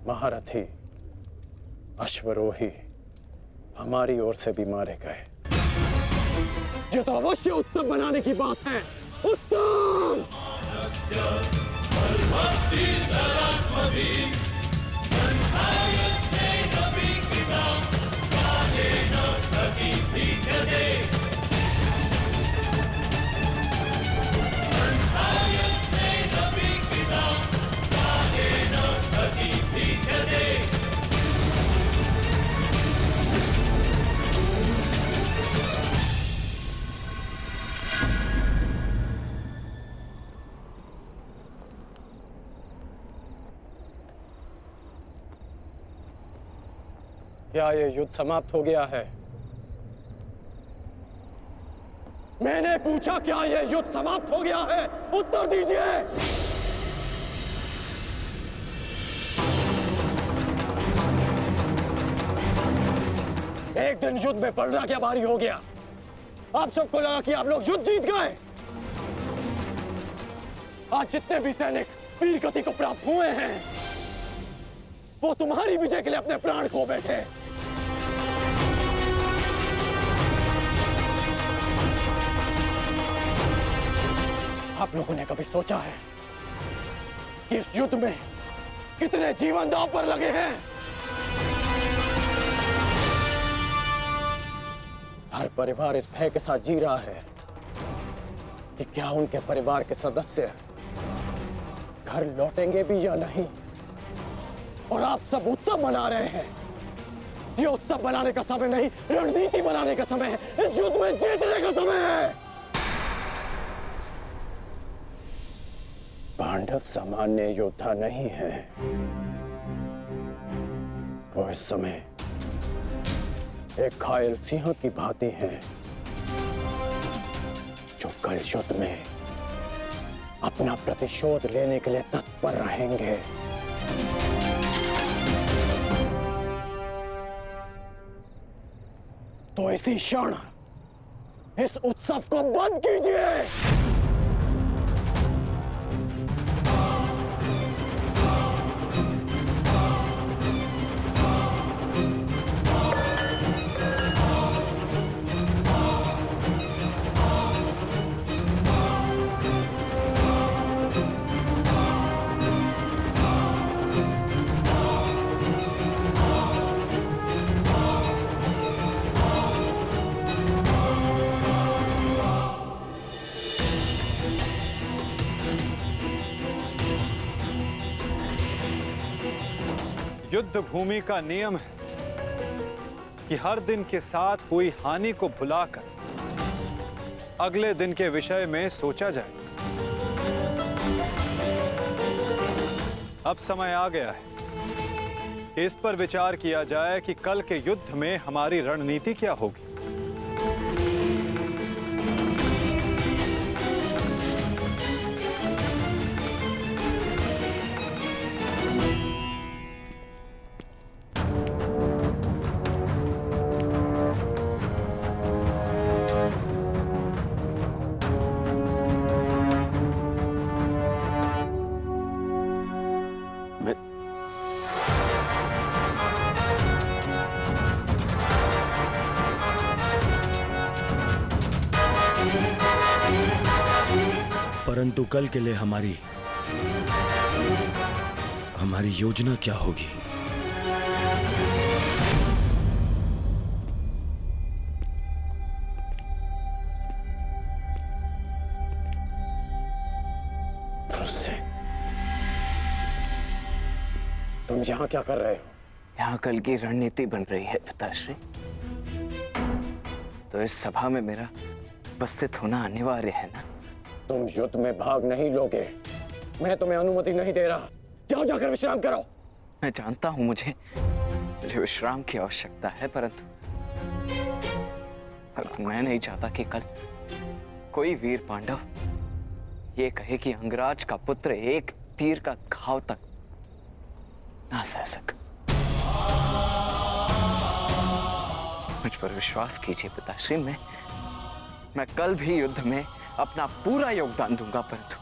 महारथी, अश्वरोही हमारी ओर से भी मारे गए। ये तो अवश्य उत्तम बनाने की बात है। उत्तम! क्या ये युद्ध समाप्त हो गया है? मैंने पूछा क्या ये युद्ध समाप्त हो गया है? उत्तर दीजिए। एक दिन युद्ध में पलड़ा क्या भारी हो गया। आप सबको लगा कि आप लोग युद्ध जीत गए। आज जितने भी सैनिक वीर गति को प्राप्त हुए हैं, वो तुम्हारी विजय के लिए अपने प्राण खो बैठे। आप लोगों ने कभी सोचा है कि इस युद्ध में कितने जीवन दांव पर लगे हैं? हर परिवार इस भय के साथ जी रहा है कि क्या उनके परिवार के सदस्य घर लौटेंगे भी या नहीं। और आप सब उत्सव मना रहे हैं। ये उत्सव बनाने का समय नहीं, रणनीति बनाने का समय है। इस युद्ध में जीतने का समय है। पांडव सामान्य योद्धा नहीं है। वो इस समय एक घायल सिंह की भांति हैं, जो कल युद्ध में अपना प्रतिशोध लेने के लिए तत्पर रहेंगे। तो इसी क्षण इस उत्सव को बंद कीजिए। युद्ध भूमि का नियम है कि हर दिन के साथ हुई हानि को भुलाकर अगले दिन के विषय में सोचा जाए। अब समय आ गया है कि इस पर विचार किया जाए कि कल के युद्ध में हमारी रणनीति क्या होगी। परंतु कल के लिए हमारी योजना क्या होगी? तुम यहाँ क्या कर रहे हो? यहाँ कल की रणनीति बन रही है पिताश्री। तो इस सभा में मेरा उपस्थित होना अनिवार्य है ना। तुम युद्ध में भाग नहीं लोगे। मैं तुम्हें अनुमति नहीं दे रहा। जाओ जाकर विश्राम करो। मैं जानता हूं मुझे विश्राम की आवश्यकता है, परंतु मैं नहीं चाहता कि कल कोई वीर पांडव ये कहे कि अंगराज का पुत्र एक तीर का घाव तक ना सह सका। मुझ पर विश्वास कीजिए पिताश्री, मैं कल भी युद्ध में अपना पूरा योगदान दूंगा, परंतु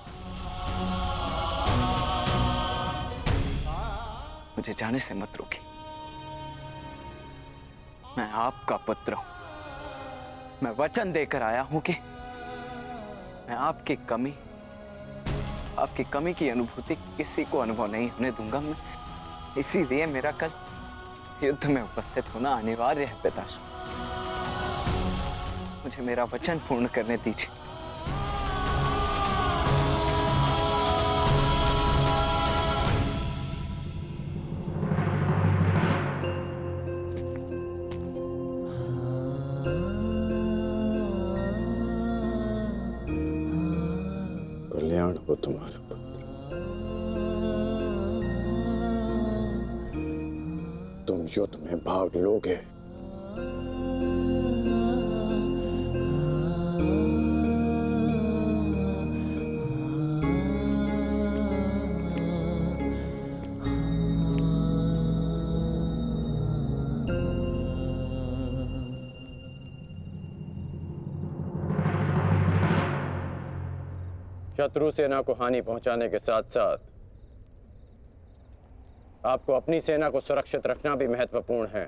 मुझे जाने से मत रोकी। मैं आपका पुत्र हूं। मैं वचन देकर आया हूं कि मैं आपकी कमी की अनुभूति किसी को अनुभव नहीं होने दूंगा। मैं इसीलिए मेरा कल युद्ध में उपस्थित होना अनिवार्य है पिताश्री। मुझे मेरा वचन पूर्ण करने दीजिए। कल्याण हो तुम्हारा पुत्र। तुम युद्ध में भाग लोगे। शत्रु सेना को हानि पहुंचाने के साथ साथ आपको अपनी सेना को सुरक्षित रखना भी महत्वपूर्ण है।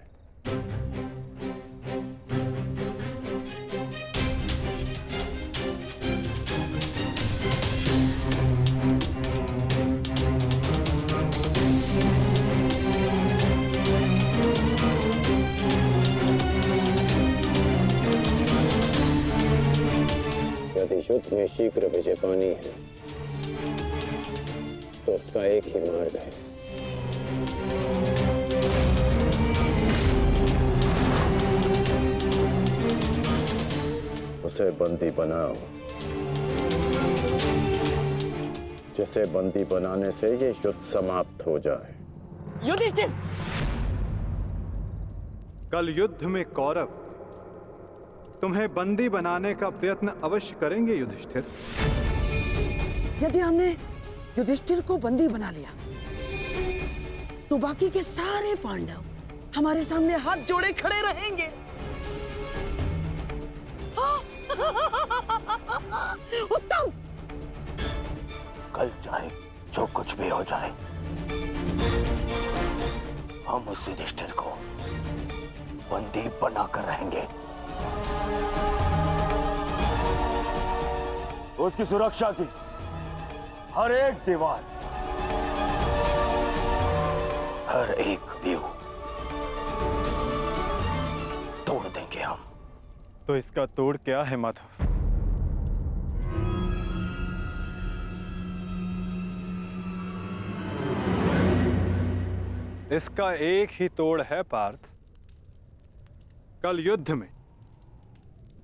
यदि युद्ध में शीघ्र विजय पानी है तो उसका एक ही मार्ग है, उसे बंदी बनाओ। जिसे बंदी बनाने से ये युद्ध समाप्त हो जाए। युधिष्ठिर! कल युद्ध में कौरव तुम्हें बंदी बनाने का प्रयत्न अवश्य करेंगे युधिष्ठिर। यदि हमने युधिष्ठिर को बंदी बना लिया तो बाकी के सारे पांडव हमारे सामने हाथ जोड़े खड़े रहेंगे। उत्तम! कल चाहे जो कुछ भी हो जाए, हम उस युधिष्ठिर को बंदी बनाकर रहेंगे। उसकी सुरक्षा की हर एक दीवार, हर एक व्यू तोड़ देंगे हम। तो इसका तोड़ क्या है माधव? इसका एक ही तोड़ है पार्थ। कल युद्ध में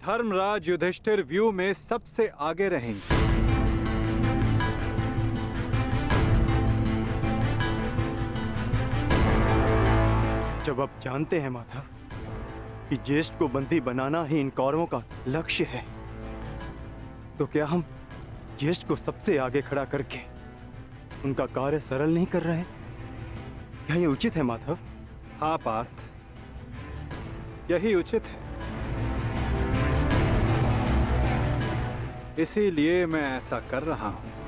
धर्मराज युधिष्ठिर व्यू में सबसे आगे रहेंगे। जब आप जानते हैं माधव कि ज्येष्ठ को बंदी बनाना ही इन कौरवों का लक्ष्य है, तो क्या हम ज्येष्ठ को सबसे आगे खड़ा करके उनका कार्य सरल नहीं कर रहे? क्या ये उचित है माधव? हाँ पार्थ, यही उचित है। इसीलिए मैं ऐसा कर रहा हूं।